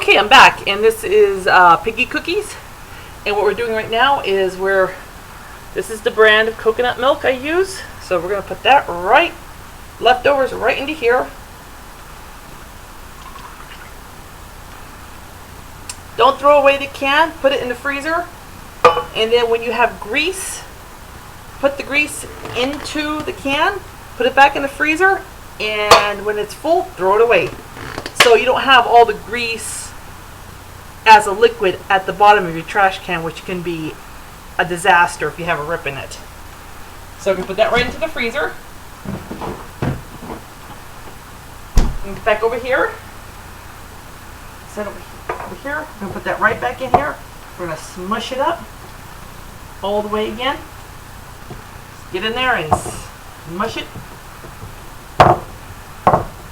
Okay, I'm back, and this is Piggy Cookies. And what we're doing right now is this is the brand of coconut milk I use. So we're going to put that leftovers right into here. Don't throw away the can, put it in the freezer. And then when you have grease, put the grease into the can, put it back in the freezer, and when it's full, throw it away. So you don't have all the grease as a liquid at the bottom of your trash can, which can be a disaster if you have a rip in it. So we can put that right into the freezer. And get back over here. Set it over here. We're going to put that right back in here. We're going to smush it up all the way again. Get in there and smush it.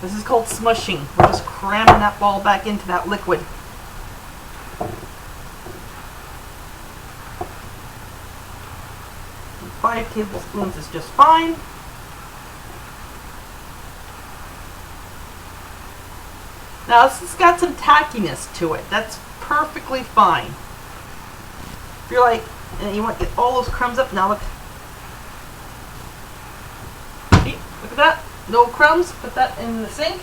This is called smushing. We're just cramming that ball back into that liquid. And 5 tablespoons is just fine. Now this has got some tackiness to it. That's perfectly fine. If you're like, and you want to get all those crumbs up, now look. See, look at that. No crumbs. Put that in the sink.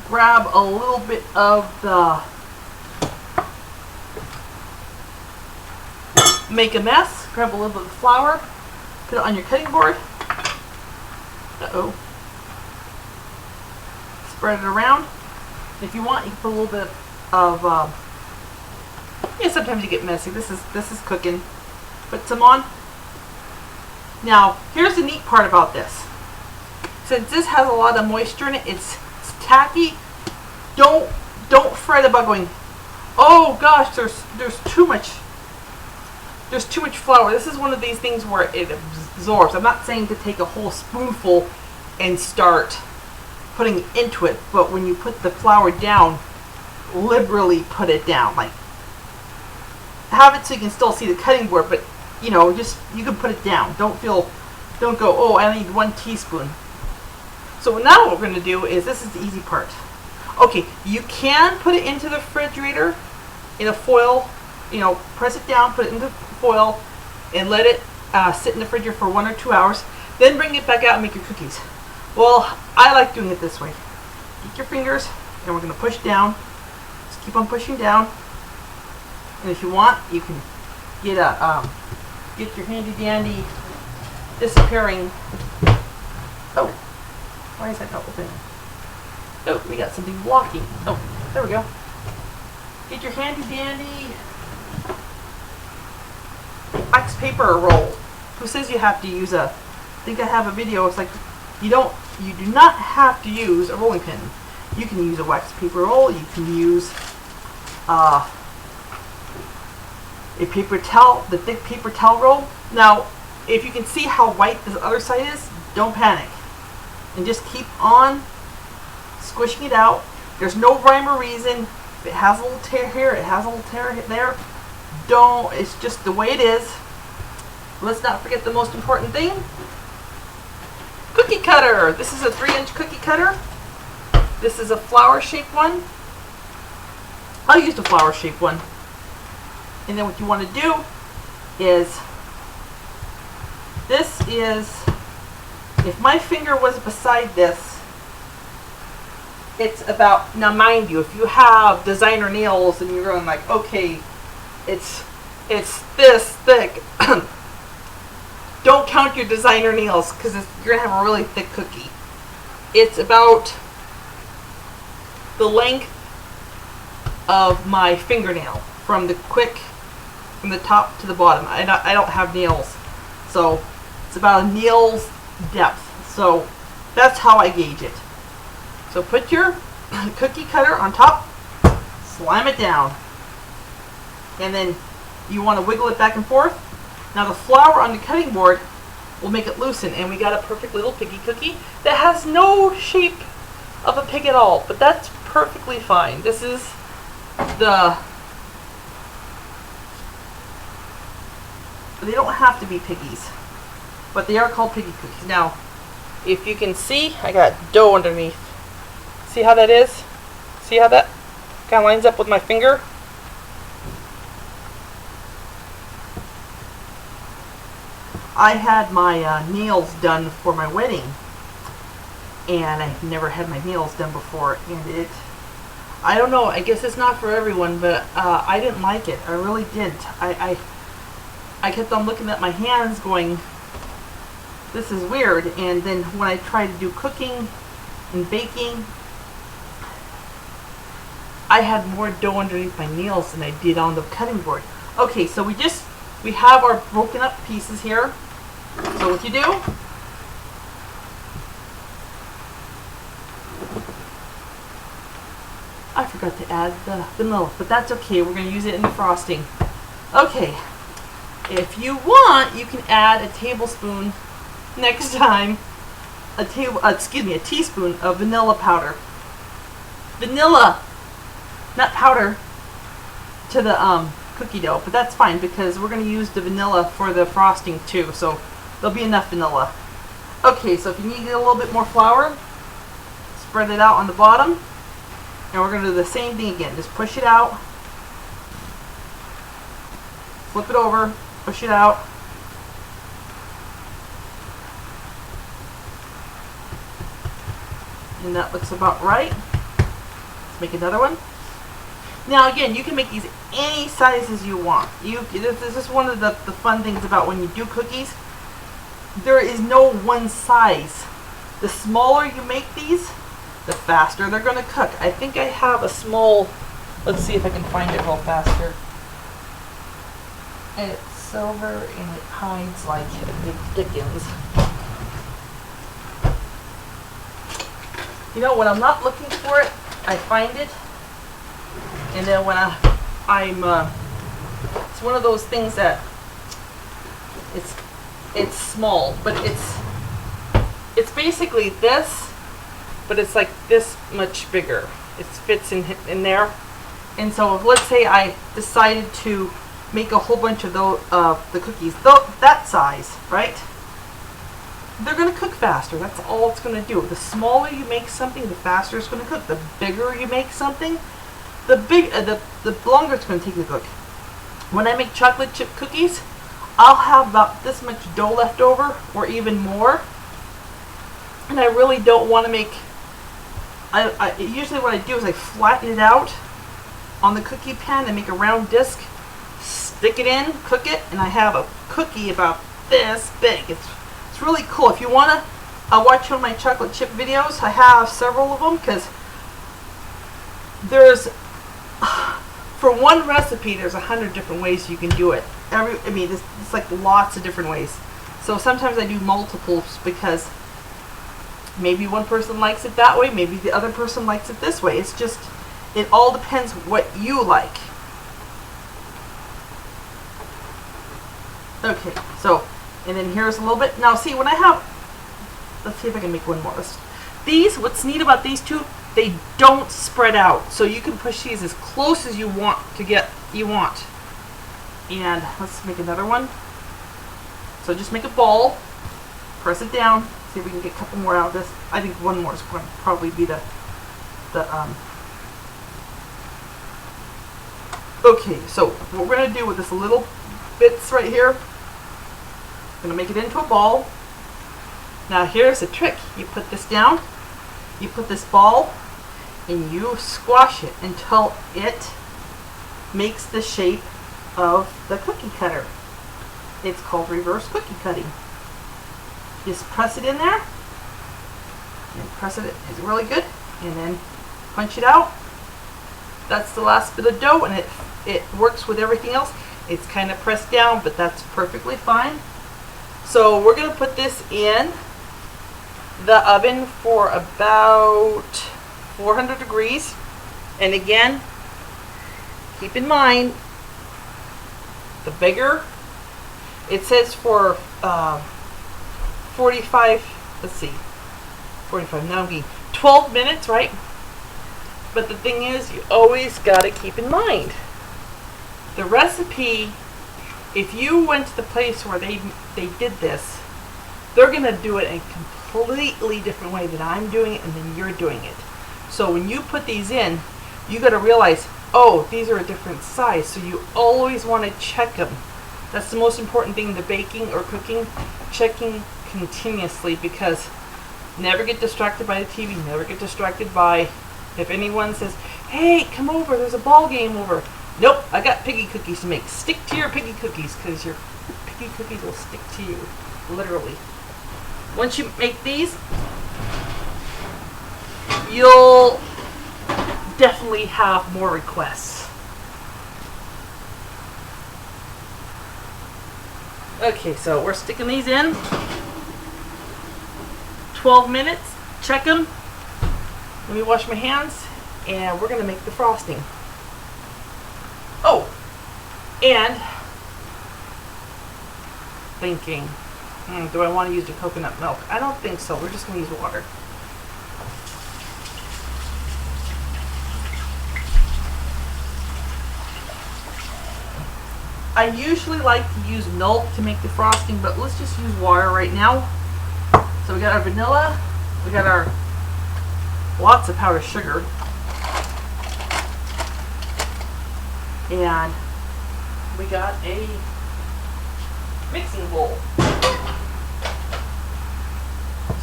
Grab a little bit of the make a mess. Grab a little bit of flour. Put it on your cutting board. Uh-oh. Spread it around. If you want, you can put a little bit of yeah, sometimes you get messy. This is cooking. Put some on. Now, here's the neat part about this. Since this has a lot of moisture in it, it's tacky. Don't fret about going, oh gosh, there's too much flour. This is one of these things where it absorbs. I'm not saying to take a whole spoonful and start putting it into it, but when you put the flour down, liberally put it down. Like, have it so you can still see the cutting board, but you know, just you can put it down. Don't go, oh, I need 1 teaspoon. So now what we're going to do is, this is the easy part. Okay, you can put it into the refrigerator in a foil, you know, press it down, put it into foil, and let it sit in the refrigerator for 1 or 2 hours. Then bring it back out and make your cookies. Well, I like doing it this way. Get your fingers, and we're going to push down. Just keep on pushing down. And if you want, you can get your handy dandy disappearing. Oh. Why is that not open? Oh, we got something blocking. Oh, there we go. Get your handy dandy wax paper roll. Who says you have to use I think I have a video. It's like you do not have to use a rolling pin. You can use a wax paper roll. You can use a paper towel, the thick paper towel roll. Now, if you can see how white this other side is, don't panic. And just keep on squishing it out. There's no rhyme or reason. If it has a little tear here, it has a little tear there. It's just the way it is. Let's not forget the most important thing. Cookie cutter. This is a 3-inch cookie cutter. This is a flower-shaped one. I'll use the flower-shaped one. And then what you want to do is, if my finger was beside this, it's about, now mind you, if you have designer nails and you're going like, okay, it's this thick, don't count your designer nails because you're going to have a really thick cookie. It's about the length of my fingernail from the top to the bottom. I don't have nails, so it's about a nail's depth. So that's how I gauge it. So put your cookie cutter on top, slam it down, and then you want to wiggle it back and forth. Now the flour on the cutting board will make it loosen, and we got a perfect little piggy cookie that has no shape of a pig at all, but that's perfectly fine. This is they don't have to be piggies, but they are called piggy cookies. Now, if you can see, I got dough underneath. See how that is? See how that? Kind of lines up with my finger. I had my nails done for my wedding, and I've never had my nails done before, and I don't know, I guess it's not for everyone, but I didn't like it. I really didn't. I kept on looking at my hands going, this is weird. And then when I tried to do cooking and baking, I had more dough underneath my nails than I did on the cutting board. Okay, so we have our broken up pieces here. So what you do, I forgot to add the vanilla, but that's okay. We're going to use it in the frosting. Okay, if you want, you can add a tablespoon next time, a teaspoon of vanilla powder. Vanilla, not powder, to the cookie dough, but that's fine because we're going to use the vanilla for the frosting too, so there'll be enough vanilla. Okay, so if you need a little bit more flour, spread it out on the bottom. And we're going to do the same thing again. Just push it out. Flip it over. Push it out. And that looks about right. Let's make another one. Now again, you can make these any sizes you want. This is one of the fun things about when you do cookies. There is no one size. The smaller you make these, the faster they're going to cook. I think I have a small, let's see if I can find it real faster. It's silver and it hides like big dickens. You know, when I'm not looking for it, I find it. And then when it's one of those things that it's small, but it's basically this, but it's like this much bigger. It fits in there. And so if, let's say I decided to make a whole bunch of the cookies, that size, right? They're going to cook faster. That's all it's going to do. The smaller you make something, the faster it's going to cook. The bigger you make something, the longer it's going to take to cook. When I make chocolate chip cookies, I'll have about this much dough left over, or even more. And I really don't want to make. Usually what I do is I flatten it out on the cookie pan and make a round disc, stick it in, cook it, and I have a cookie about this big. It's really cool. If you want to watch one of my chocolate chip videos, I have several of them, because there's, for one recipe, there's 100 different ways you can do it. It's like lots of different ways. So sometimes I do multiples because maybe one person likes it that way, maybe the other person likes it this way. It's just, it all depends what you like. Okay, so, and then here's a little bit. Now see, when I have, let's see if I can make one more. What's neat about these two, they don't spread out. So you can push these as close as you want to get, And let's make another one. So just make a ball, press it down, see if we can get a couple more out of this. I think one more is going to probably be Okay, so what we're going to do with this little bits right here, I'm going to make it into a ball. Now here's the trick. You put this down, you put this ball, and you squash it until it makes the shape of the cookie cutter. It's called reverse cookie cutting. Just press it in there, and press it, it's really good, and then punch it out. That's the last bit of dough, and it works with everything else. It's kind of pressed down, but that's perfectly fine. So we're going to put this in the oven for about 400 degrees. And again, keep in mind, the bigger, it says for 45, let's see, 45, now I'm getting 12 minutes, right? But the thing is, you always got to keep in mind, the recipe, if you went to the place where they did this, they're going to do it in a completely different way than I'm doing it and then you're doing it. So when you put these in, you got to realize, oh, these are a different size. So you always want to check them. That's the most important thing in the baking or cooking, checking continuously, because never get distracted by the TV, never get distracted by, if anyone says, hey, come over, there's a ball game over. Nope, I got Piggy Cookies to make. Stick to your Piggy Cookies, because your Piggy Cookies will stick to you, literally. Once you make these, you'll definitely have more requests. Okay, so we're sticking these in. 12 minutes, check them. Let me wash my hands, and we're gonna make the frosting. Oh, and thinking, do I want to use the coconut milk? I don't think so. We're just gonna use water. I usually like to use milk to make the frosting, but let's just use water right now. So we got our vanilla, we got our lots of powdered sugar, and we got a mixing bowl.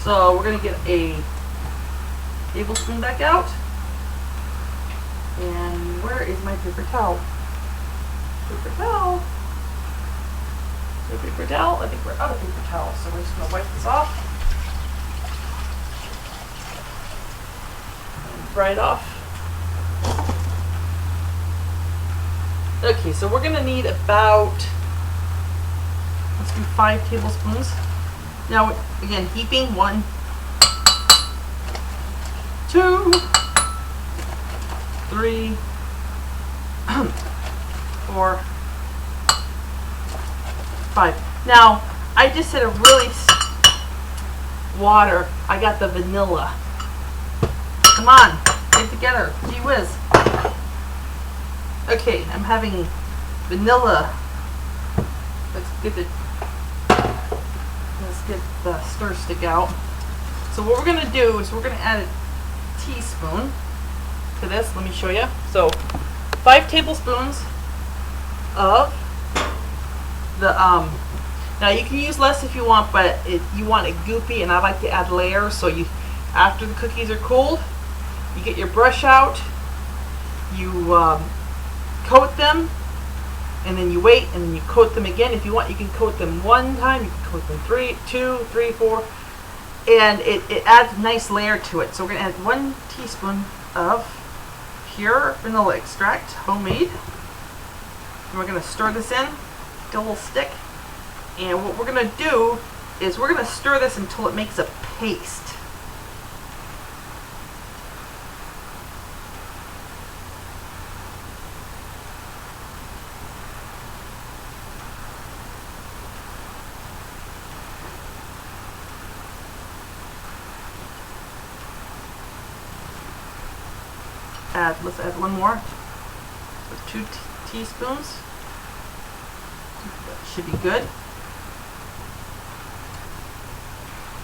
So we're going to get a tablespoon back out. And where is my paper towel? Paper towel. So paper towel. I think we're out of paper towel, so we're just going to wipe this off. And dry it off. Okay, so we're going to need about, let's do 5 tablespoons. Now, again, heaping 1, 2, 3, 4, 5. Now, I just said a really water. I got the vanilla. Come on, get it together. Gee whiz. Okay, I'm having vanilla. Let's get the stir stick out. So what we're going to do is we're going to add a teaspoon to this. Let me show you. So 5 tablespoons of the now you can use less if you want, but you want it goopy, and I like to add layers. So you, after the cookies are cooled, you get your brush out, you coat them, and then you wait, and then you coat them again. If you want, you can coat them 1 time, you can coat them 2, 3, 4, and it adds a nice layer to it. So we're going to add 1 teaspoon of pure vanilla extract, homemade. And we're going to stir this in, get a little stick. And what we're going to do is we're going to stir this until it makes a paste. Let's add 1 more. So 2 teaspoons. That should be good.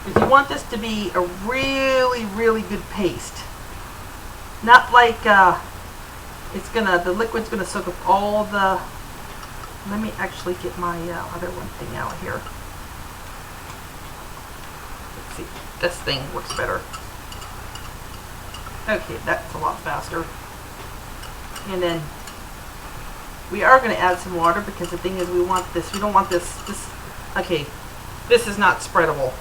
Because you want this to be a really, really good paste. Not like the liquid's gonna soak up all the. Let me actually get my other one thing out here. Let's see. This thing works better. Okay, that's a lot faster. And then we are going to add some water, because the thing is, we want this. We don't want this. Okay, this is not spreadable,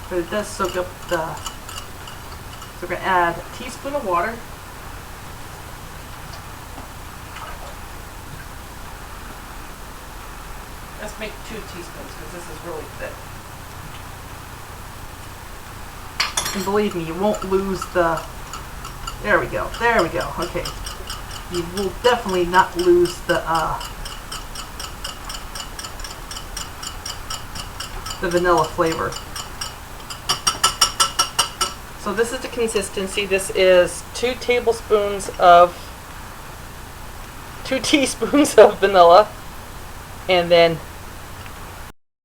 but it does soak up the. So we're going to add a teaspoon of water. Let's make 2 teaspoons, because this is really thick. And believe me, you won't lose the. There we go. There we go. Okay. You will definitely not lose the vanilla flavor. So this is the consistency. This is 2 teaspoons of vanilla, and then